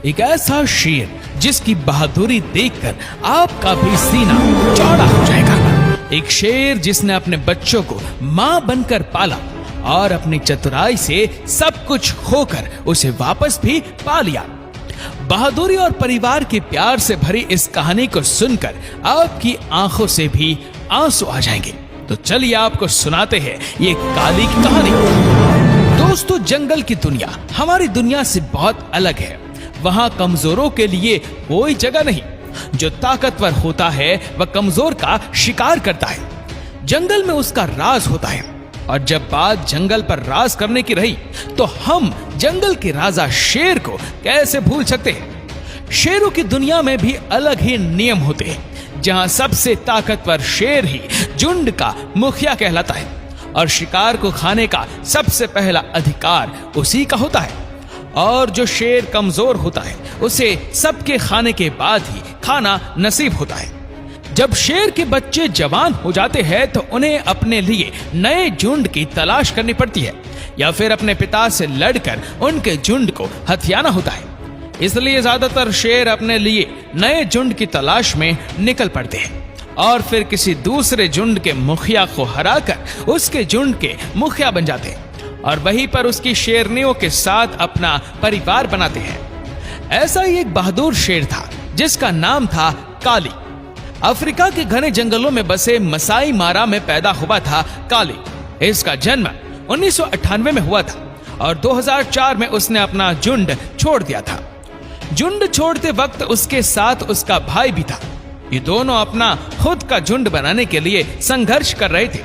एक ऐसा शेर जिसकी बहादुरी देखकर आपका भी सीना चौड़ा हो जाएगा। एक शेर जिसने अपने बच्चों को मां बनकर पाला और अपनी चतुराई से सब कुछ खोकर उसे वापस भी पा लिया। बहादुरी और परिवार के प्यार से भरी इस कहानी को सुनकर आपकी आंखों से भी आंसू आ जाएंगे। तो चलिए आपको सुनाते हैं ये काली की कहानी। दोस्तों, जंगल की दुनिया हमारी दुनिया से बहुत अलग है। वहां कमजोरों के लिए कोई जगह नहीं। जो ताकतवर होता है वह कमजोर का शिकार करता है। जंगल में उसका राज होता है। और जब बात जंगल पर राज करने की रही तो हम जंगल के राजा शेर को कैसे भूल सकते हैं। शेरों की दुनिया में भी अलग ही नियम होते हैं, जहां सबसे ताकतवर शेर ही झुंड का मुखिया कहलाता है और शिकार को खाने का सबसे पहला अधिकार उसी का होता है। और जो शेर कमजोर होता है उसे सबके खाने के बाद ही खाना नसीब होता है। जब शेर के बच्चे जवान हो जाते हैं तो उन्हें अपने लिए नए झुंड की तलाश करनी पड़ती है या फिर अपने पिता से लड़कर उनके झुंड को हथियाना होता है। इसलिए ज्यादातर शेर अपने लिए नए झुंड की तलाश में निकल पड़ते हैं और फिर किसी दूसरे झुंड के मुखिया को हराकर उसके झुंड के मुखिया बन जाते हैं और वहीं पर उसकी शेरनियों के साथ अपना परिवार बनाते हैं। ऐसा ही एक बहादुर शेर था जिसका नाम था काली। अफ्रीका के घने जंगलों में बसे मसाई मारा में पैदा हुआ था काली। इसका जन्म 1998 में हुआ था और 2004 में उसने अपना झुंड छोड़ दिया था। झुंड छोड़ते वक्त उसके साथ उसका भाई भी था। ये दोनों अपना खुद का झुंड बनाने के लिए संघर्ष कर रहे थे।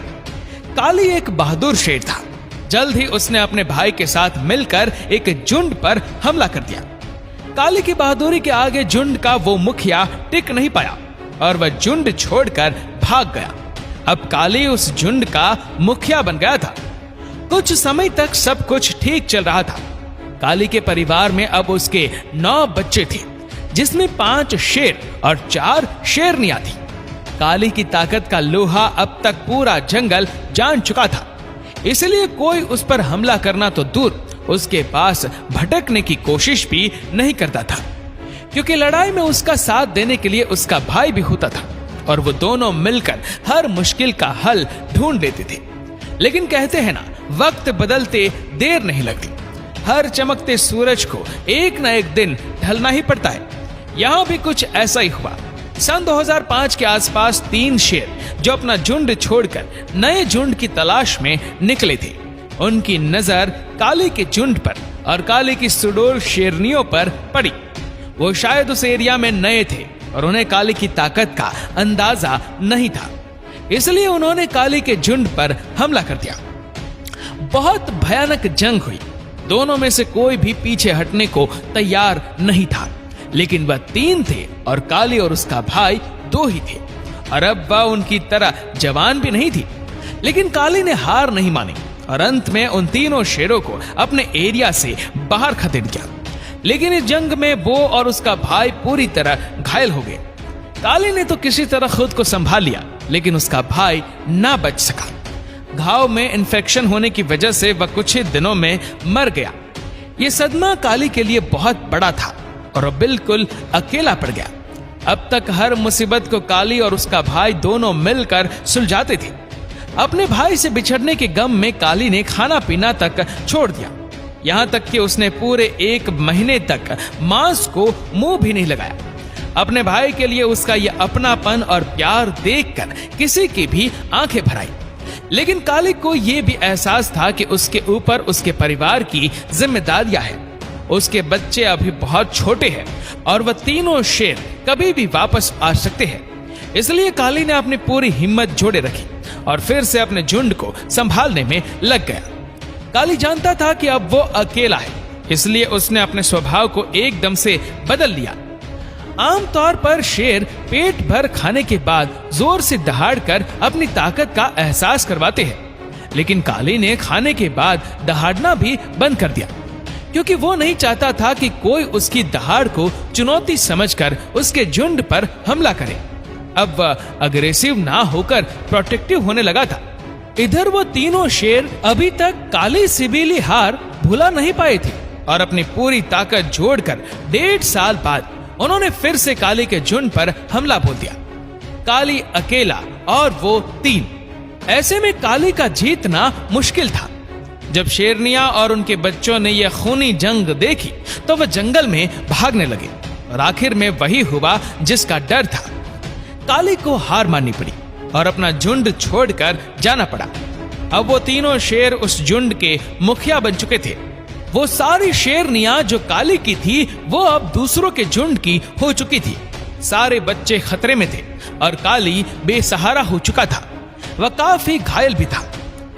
काली एक बहादुर शेर था। जल्द ही उसने अपने भाई के साथ मिलकर एक झुंड पर हमला कर दिया। काली की बहादुरी के आगे झुंड का वो मुखिया टिक नहीं पाया और वह झुंड छोड़कर भाग गया। अब काली उस झुंड का मुखिया बन गया था। कुछ समय तक सब कुछ ठीक चल रहा था। काली के परिवार में अब उसके 9 बच्चे थे, जिसमें 5 शेर और 4 शेरनियां थी। काली की ताकत का लोहा अब तक पूरा जंगल जान चुका था, इसलिए कोई उस पर हमला करना तो दूर, उसके पास भटकने की कोशिश भी नहीं करता था, क्योंकि लड़ाई में उसका साथ देने के लिए उसका भाई भी होता था और वो दोनों मिलकर हर मुश्किल का हल ढूंढ लेते थे। लेकिन कहते हैं ना, वक्त बदलते देर नहीं लगती। हर चमकते सूरज को एक न एक दिन ढलना ही पड़ता है। यहाँ भी कुछ ऐसा ही हुआ। सन 2005 के आसपास 3 शेर जो अपना झुंड छोड़कर नए झुंड की तलाश में निकले थे, उनकी नजर काली के झुंड पर और काली की सुडौल शेरनियों पर पड़ी। वो शायद उस एरिया में नए थे और उन्हें काली की ताकत का अंदाजा नहीं था, इसलिए उन्होंने काली के झुंड पर हमला कर दिया। बहुत भयानक जंग हुई। दोनों में से कोई भी पीछे हटने को तैयार नहीं था, लेकिन वह 3 थे और काली और उसका भाई 2 ही थे और अब वह उनकी तरह जवान भी नहीं थी। लेकिन काली ने हार नहीं मानी और अंत में उन तीनों शेरों को अपने एरिया से बाहर खदेड़ दिया। लेकिन इस जंग में वो और उसका भाई पूरी तरह घायल हो गए। काली ने तो किसी तरह खुद को संभाल लिया, लेकिन उसका भाई ना बच सका। घाव में इन्फेक्शन होने की वजह से वह कुछ ही दिनों में मर गया। ये सदमा काली के लिए बहुत बड़ा था और वह बिल्कुल अकेला पड़ गया। अब तक हर मुसीबत को काली और उसका भाई दोनों मिलकर सुलझाते थे। अपने भाई से बिछड़ने के गम में काली ने खाना पीना तक छोड़ दिया। यहाँ तक कि उसने पूरे 1 महीने तक मांस को मुंह भी नहीं लगाया। अपने भाई के लिए उसका यह अपनापन और प्यार देखकर किसी की भी आंखें भर आई। लेकिन काली को यह भी एहसास था कि उसके ऊपर उसके परिवार की जिम्मेदारियां हैं। उसके बच्चे अभी बहुत छोटे हैं और वह तीनों शेर कभी भी वापस आ सकते हैं। इसलिए काली ने अपनी पूरी हिम्मत जोड़े रखी और फिर से अपने झुंड को संभालने में लग गया। काली जानता था कि अब वो अकेला है, इसलिए उसने अपने स्वभाव को एकदम से बदल लिया। आमतौर पर शेर पेट भर खाने के बाद जोर से दहाड़कर अपनी ताकत का एहसास करवाते हैं, लेकिन काली ने खाने के बाद दहाड़ना भी बंद कर दिया, क्योंकि वो नहीं चाहता था कि कोई उसकी दहाड़ को चुनौती समझकर उसके झुंड पर हमला करे। अब वह अग्रेसिव ना होकर प्रोटेक्टिव होने लगा था। इधर वो तीनों शेर अभी तक काली सिबीली हार भुला नहीं पाए थे और अपनी पूरी ताकत जोड़कर 1.5 साल बाद उन्होंने फिर से काली के झुंड पर हमला बोल दिया। काली अकेला और वो 3। ऐसे में काली का जीतना मुश्किल था। जब शेरनिया और उनके बच्चों ने यह खूनी जंग देखी तो वह जंगल में भागने लगे और आखिर में वही हुआ जिसका डर था। काली को हार माननी पड़ी और अपना झुंड छोड़कर जाना पड़ा। अब वो तीनों शेर उस झुंड के मुखिया बन चुके थे। वो सारी शेरनियां जो काली की थी वो अब दूसरों के झुंड की हो चुकी थी। सारे बच्चे खतरे में थे और काली बेसहारा हो चुका था। वह काफी घायल भी था।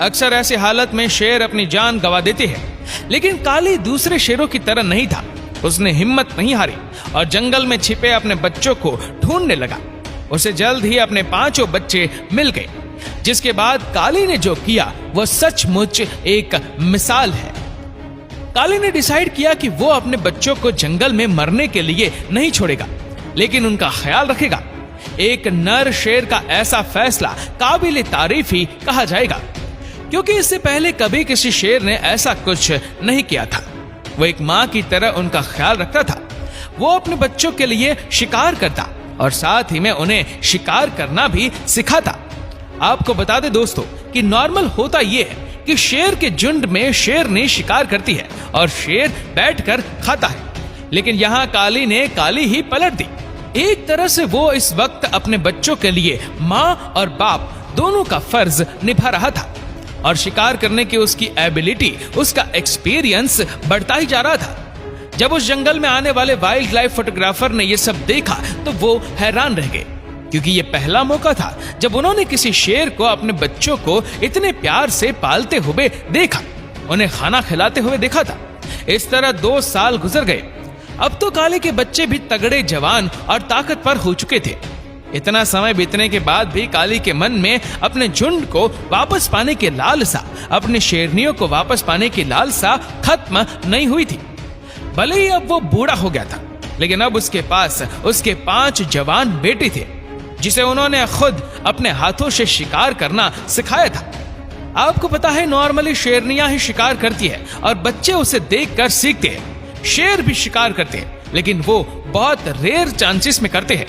अक्सर ऐसी हालत में शेर अपनी जान गंवा देते हैं, लेकिन काली दूसरे शेरों की तरह नहीं था। उसने हिम्मत नहीं हारी और जंगल में छिपे अपने बच्चों को ढूंढने लगा। उसे जल्द ही अपने 5 बच्चे मिल गए, जिसके बाद काली ने जो किया वो सचमुच एक मिसाल है। काली ने डिसाइड किया कि वो अपने बच्चों को जंगल में मरने के लिए नहीं छोड़ेगा, लेकिन उनका ख्याल रखेगा। एक नर शेर का ऐसा फैसला काबिल तारीफ ही कहा जाएगा, क्योंकि इससे पहले कभी किसी शेर ने ऐसा कुछ नहीं किया था। वो एक माँ की तरह उनका ख्याल रखता था। वो अपने बच्चों के लिए शिकार करता और साथ ही में उन्हें शिकार करना भी सिखाता। आपको बता दें दोस्तों कि नॉर्मल होता यह है कि शेर के झुंड में शेरनी शिकार करती है और शेर बैठकर खाता है, लेकिन यहाँ काली ने काली ही पलट दी। एक तरह से वो इस वक्त अपने बच्चों के लिए माँ और बाप दोनों का फर्ज निभा रहा था और शिकार करने की उसकी एबिलिटी, उसका एक्सपीरियंस बढ़ता ही जा रहा था। जब उस जंगल में आने वाले वाइल्ड लाइफ फोटोग्राफर ने यह सब देखा तो वो हैरान रह गए, क्योंकि ये पहला मौका था जब उन्होंने किसी शेर को अपने बच्चों को इतने प्यार से पालते हुए देखा, उन्हें खाना खिलाते हुए देखा था। इस तरह 2 साल गुजर गए। अब तो काली के बच्चे भी तगड़े, जवान और ताकतवर हो चुके थे। इतना समय बीतने के बाद भी काली के मन में अपने झुंड को वापस पाने की लालसा, अपने शेरनियों को वापस पाने की लालसा खत्म नहीं हुई थी। भले ही अब वो बूढ़ा हो गया था, लेकिन अब उसके पास उसके 5 जवान बेटे थे, जिसे उन्होंने खुद अपने हाथों से शिकार करना सिखाया था। आपको पता है नॉर्मली शेरनियां ही शिकार करती है और बच्चे उसे देखकर सीखते हैं। शेर भी शिकार करते हैं, लेकिन वो बहुत रेयर चांसेस में करते हैं।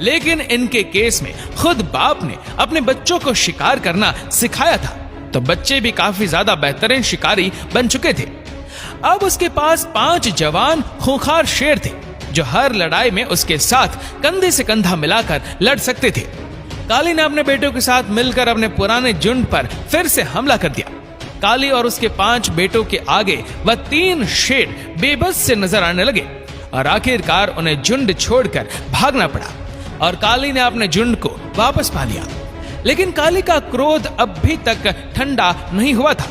लेकिन इनके केस में खुद बाप ने अपने बच्चों को शिकार करना सिखाया था, तो बच्चे भी काफी ज्यादा बेहतरीन शिकारी बन चुके थे। अब उसके पास 5 जवान खूंखार शेर थे, जो हर लड़ाई में उसके साथ कंधे से कंधा मिलाकर लड़ सकते थे। काली ने अपने बेटों के साथ मिलकर अपने पुराने झुंड पर फिर से हमला कर दिया। काली और उसके 5 बेटों के आगे वह 3 शेर बेबस से नजर आने लगे और आखिरकार उन्हें झुंड छोड़कर भागना पड़ा और काली ने अपने झुंड को वापस पा लिया। लेकिन काली का क्रोध अब भी तक ठंडा नहीं हुआ था।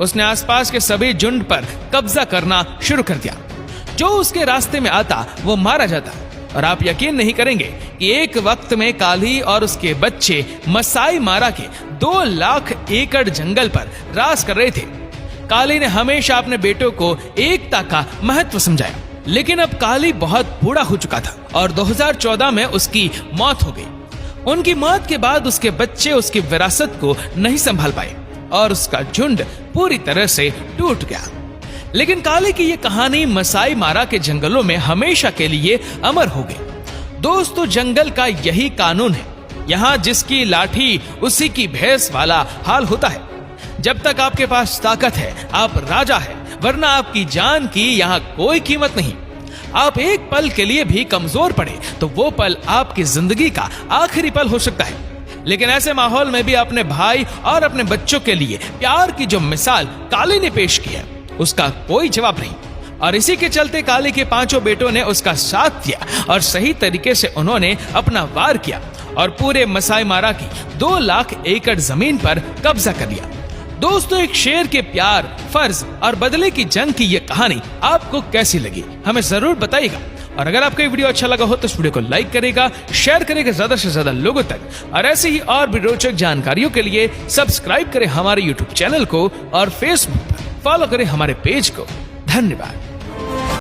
उसने आसपास के सभी झुंड पर कब्जा करना शुरू कर दिया। जो उसके रास्ते में आता वो मारा जाता। और आप यकीन नहीं करेंगे कि एक वक्त में काली और उसके बच्चे मसाई मारा के 2 लाख एकड़ जंगल पर राज कर रहे थे। काली ने हमेशा अपने बेटों को एकता का महत्व समझाया, लेकिन अब काली बहुत बूढ़ा हो चुका था और 2014 में उसकी मौत हो गई। उनकी मौत के बाद उसके बच्चे उसकी विरासत को नहीं संभाल पाए और उसका झुंड पूरी तरह से टूट गया। लेकिन काली की ये कहानी मसाई मारा के जंगलों में हमेशा के लिए अमर हो गई। दोस्तों, जंगल का यही कानून है। यहाँ जिसकी लाठी उसी की भैंस वाला हाल होता है। जब तक आपके पास ताकत है आप राजा है, वरना आपकी जान की यहाँ कोई कीमत नहीं। आप एक पल के लिए भी कमजोर पड़े तो वो पल आपकी जिंदगी का आखिरी पल हो सकता है। लेकिन ऐसे माहौल में भी अपने भाई और अपने बच्चों के लिए प्यार की जो मिसाल काली ने पेश की है उसका कोई जवाब नहीं। और इसी के चलते काली के 5 बेटों ने उसका साथ दिया और सही तरीके से उन्होंने अपना वार किया और पूरे मसाई मारा की 2 लाख एकड़ जमीन पर कब्जा कर लिया। दोस्तों, एक शेर के प्यार, फर्ज और बदले की जंग की ये कहानी आपको कैसी लगी हमें जरूर बताइएगा। और अगर आपको ये वीडियो अच्छा लगा हो तो इस वीडियो को लाइक करेगा, शेयर करेगा ज्यादा से ज्यादा लोगों तक। और ऐसे ही और भी रोचक जानकारियों के लिए सब्सक्राइब करें हमारे यूट्यूब चैनल को और फेसबुक पर फॉलो करें हमारे पेज को। धन्यवाद।